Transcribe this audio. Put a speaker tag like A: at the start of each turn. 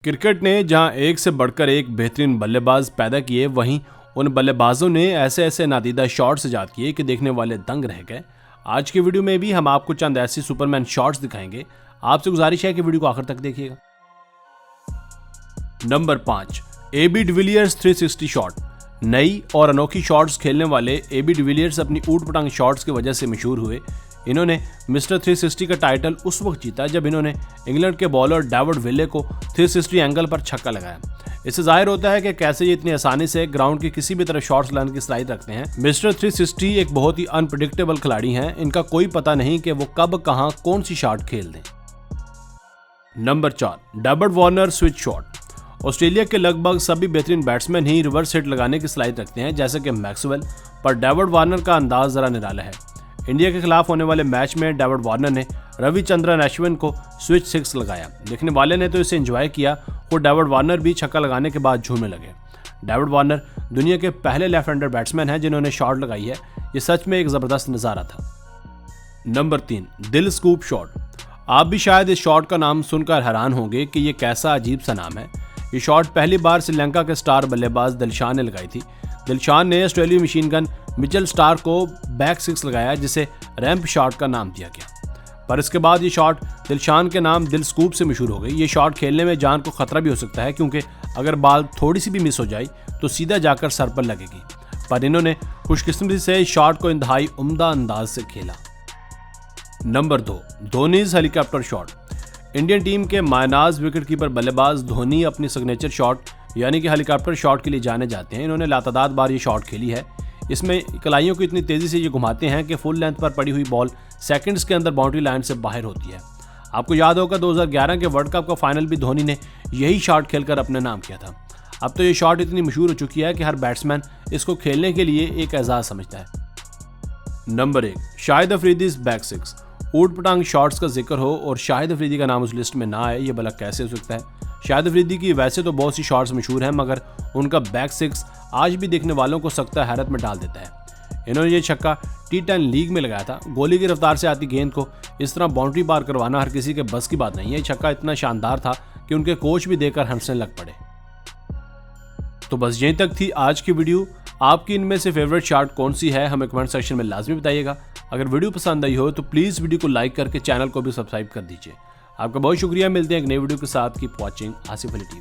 A: Cricket ने जहां एक से बढ़कर एक बेहतरीन बल्लेबाज पैदा किए, वहीं उन बल्लेबाजों ने ऐसे ऐसे नादीदा शॉट्स ईजाद किए कि देखने वाले दंग रह गए। आज की वीडियो में भी हम आपको चंद ऐसी सुपरमैन शॉट्स दिखाएंगे। आपसे गुजारिश है कि वीडियो को आखिर तक देखिएगा। Number 5, AB de Villiers 360 shot. नई और अनोखी शॉट्स खेलने वाले एबी डिविलियर्स अपनी ऊट पटांग शॉट्स की वजह से मशहूर हुए। इन्होंने मिस्टर 360 का टाइटल उस वक्त जीता जब इन्होंने इंग्लैंड के बॉलर डेविड विले को 360 एंगल पर छक्का लगाया। इससे जाहिर होता है कि कैसे ये इतनी आसानी से ग्राउंड की किसी भी तरफ शॉट्स लाने की सलाहियत रखते हैं। मिस्टर 360 एक बहुत ही अनप्रेडिक्टेबल खिलाड़ी हैं। इनका कोई पता नहीं कि वो कब कहां कौन सी शॉट खेल दें। Number 4, David Warner switch shot. Australia के लगभग सभी बेहतरीन बैट्समैन ही रिवर्स हिट लगाने की सलाहियत रखते हैं, जैसे कि मैक्सवेल, पर डेविड वार्नर का अंदाज जरा निराला है। इंडिया के खिलाफ होने वाले मैच में डेविड वार्नर ने रविचंद्रन अश्विन को स्विच 6 लगाया। देखने वाले ने तो इसे एंजॉय किया और डेविड वार्नर भी छक्का लगाने के बाद झूमने लगे। डेविड वार्नर दुनिया के पहले लेफ्ट हैंडर बैट्समैन हैं जिन्होंने शॉट लगाई है। ये सच में एक जबरदस्त नजारा था। नंबर 3, दिल स्कूप शॉट। आप भी शायद इस शॉट का नाम सुनकर हैरान होंगे कि ये कैसा अजीब सा नाम है। ये शॉट पहली बार श्रीलंका के स्टार बल्लेबाज दिलशान ने लगाई थी। दिलशान ने ऑस्ट्रेलियाई मशीन गन मिचेल स्टार को बैक 6 लगाया, जिसे रैंप शॉट का नाम दिया गया। पर इसके बाद ये शॉट दिलशान के नाम दिल स्कूप से मशहूर हो गई। ये शॉट खेलने में जान को खतरा भी हो सकता है, क्योंकि अगर बॉल थोड़ी सी भी मिस हो जाए तो सीधा जाकर सर पर लगेगी। पर इन्होंने खुशकिस्मती से इस शॉट को इंतहाई उम्दा अंदाज से खेला। Number 2, Dhoni's helicopter shot. Indian team के मायनाज विकेटकीपर बल्लेबाज धोनी अपनी सिग्नेचर शॉट यानी कि हेलीकॉप्टर शॉट के लिए जाने जाते हैं। इन्होंने लातादाद बार ये शॉट खेली है। इसमें कलाइयों को इतनी तेजी से ये घुमाते हैं कि फुल लेंथ पर पड़ी हुई बॉल सेकंड्स के अंदर बाउंड्री लाइन से बाहर होती है। आपको याद होगा 2011 के वर्ल्ड कप का फाइनल भी धोनी ने यही शॉट खेलकर अपने नाम किया था। अब तो ये शॉट इतनी मशहूर हो चुकी है कि हर बैट्समैन इसको खेलने के लिए एक एजाज समझता है। Number 1, Shahid Afridi back 6। ऊट पटांग शॉट्स का जिक्र हो और शाहिद अफरीदी का नाम उस लिस्ट में ना आए, ये भला कैसे हो सकता है। शाहिद अफरीदी की वैसे तो बहुत सी शॉट्स मशहूर हैं, मगर उनका बैक 6 आज भी देखने वालों को सख्त हैरत में डाल देता है। इन्होंने ये छक्का T10 लीग में लगाया था। गोली की रफ्तार से आती गेंद को इस तरह बाउंड्री पार करवाना हर किसी के बस की बात नहीं है। ये छक्का इतना शानदार था कि उनके कोच भी देखकर हंसने लग पड़े। तो बस यहीं तक थी आज की वीडियो। आपकी इनमें से फेवरेट शॉट कौन सी है, हमें कमेंट सेक्शन में लाजमी बताइएगा। अगर वीडियो पसंद आई हो तो प्लीज़ वीडियो को लाइक करके चैनल को भी सब्सक्राइब कर दीजिए। आपका बहुत शुक्रिया। मिलते हैं एक नई वीडियो के साथ। Keep watching Asif Ali TV.